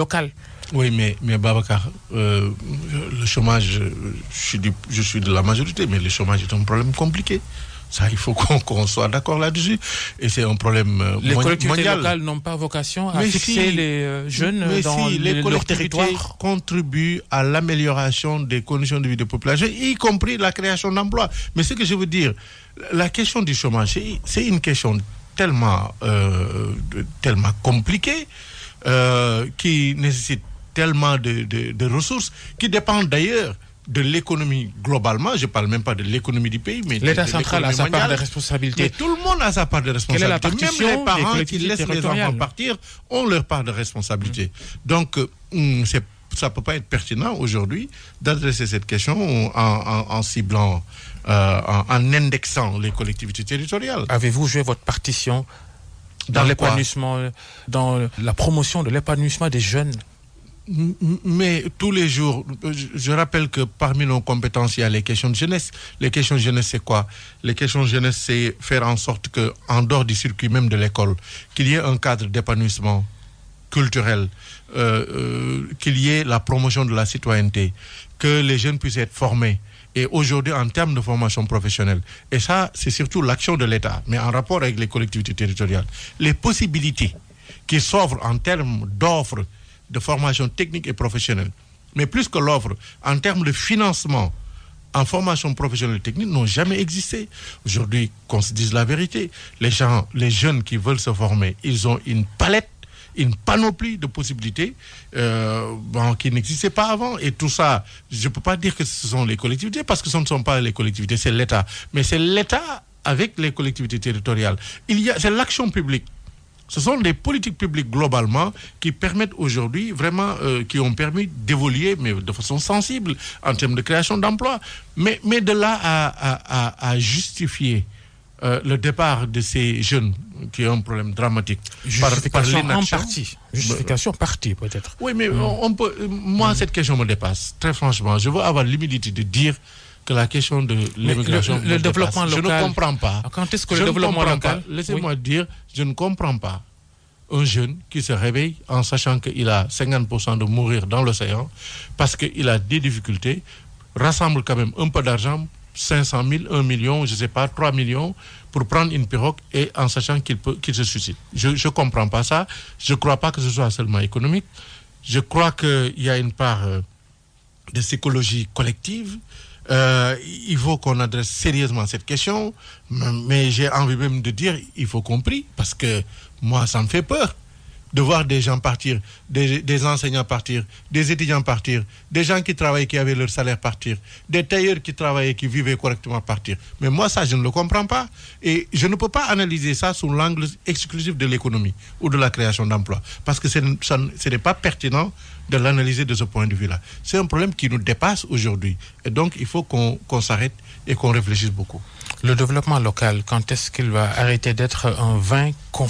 local. Oui, mais Babacar, le chômage, je suis de la majorité, mais le chômage est un problème compliqué. Ça, il faut qu'on soit d'accord là-dessus. Et c'est un problème mondial. Les collectivités locales n'ont pas vocation à fixer les jeunes dans leur territoire. Les collectivités contribuent à l'amélioration des conditions de vie des populations, y compris la création d'emplois. Mais ce que je veux dire, la question du chômage, c'est une question tellement compliquée, qui nécessite tellement de ressources, qui dépendent d'ailleurs de l'économie globalement. Je ne parle même pas de l'économie du pays, mais l'État central a sa part de responsabilité. Mais tout le monde a sa part de responsabilité. Quelle est la partition? Même les parents qui laissent les enfants partir ont leur part de responsabilité. Donc, ça ne peut pas être pertinent aujourd'hui d'adresser cette question en ciblant, en indexant les collectivités territoriales. Avez-vous joué votre partition dans l'épanouissement, dans la promotion de l'épanouissement des jeunes? Mais tous les jours, je rappelle que parmi nos compétences, il y a les questions de jeunesse. Les questions de jeunesse, c'est quoi? Les questions de jeunesse, c'est faire en sorte qu'en dehors du circuit même de l'école, qu'il y ait un cadre d'épanouissement culturel, qu'il y ait la promotion de la citoyenneté, que les jeunes puissent être formés. Et aujourd'hui, en termes de formation professionnelle, et ça, c'est surtout l'action de l'État, mais en rapport avec les collectivités territoriales, les possibilités qui s'offrent en termes d'offres de formation technique et professionnelle, mais plus que l'offre, en termes de financement en formation professionnelle et technique, n'ont jamais existé. Aujourd'hui, qu'on se dise la vérité, les jeunes qui veulent se former, ils ont une palette, une panoplie de possibilités qui n'existaient pas avant. Et tout ça, je ne peux pas dire que ce sont les collectivités, parce que ce ne sont pas les collectivités, c'est l'État. Mais c'est l'État avec les collectivités territoriales. C'est l'action publique. Ce sont des politiques publiques globalement qui permettent aujourd'hui vraiment, qui ont permis d'évoluer, mais de façon sensible en termes de création d'emplois. Mais de là à justifier le départ de ces jeunes qui ont un problème dramatique par l'inaction. Justification partie peut-être. Oui, mais on peut. Moi, cette question me dépasse. Très franchement, je veux avoir l'humilité de dire que la question de l'immigration, le développement local, je ne comprends pas. Quand est-ce que le développement local... Laissez-moi dire, je ne comprends pas un jeune qui se réveille en sachant qu'il a 50% de mourir dans l'océan parce qu'il a des difficultés, rassemble quand même un peu d'argent, 500 000, 1 million, je ne sais pas, 3 millions, pour prendre une pirogue et en sachant qu'il se suicide. Je ne comprends pas ça. Je ne crois pas que ce soit seulement économique. Je crois qu'il y a une part de psychologie collective. Il faut qu'on adresse sérieusement cette question, mais j'ai envie même de dire il faut qu'on prie, parce que moi ça me fait peur de voir des gens partir, des enseignants partir, des étudiants partir, des gens qui travaillaient, qui avaient leur salaire partir, des tailleurs qui travaillaient, qui vivaient correctement partir. Mais moi ça je ne le comprends pas, et je ne peux pas analyser ça sous l'angle exclusif de l'économie ou de la création d'emplois, parce que ce n'est pas pertinent de l'analyser de ce point de vue-là. C'est un problème qui nous dépasse aujourd'hui, et donc il faut qu'on s'arrête et qu'on réfléchisse beaucoup. Le développement local, quand est-ce qu'il va arrêter d'être un vain concept?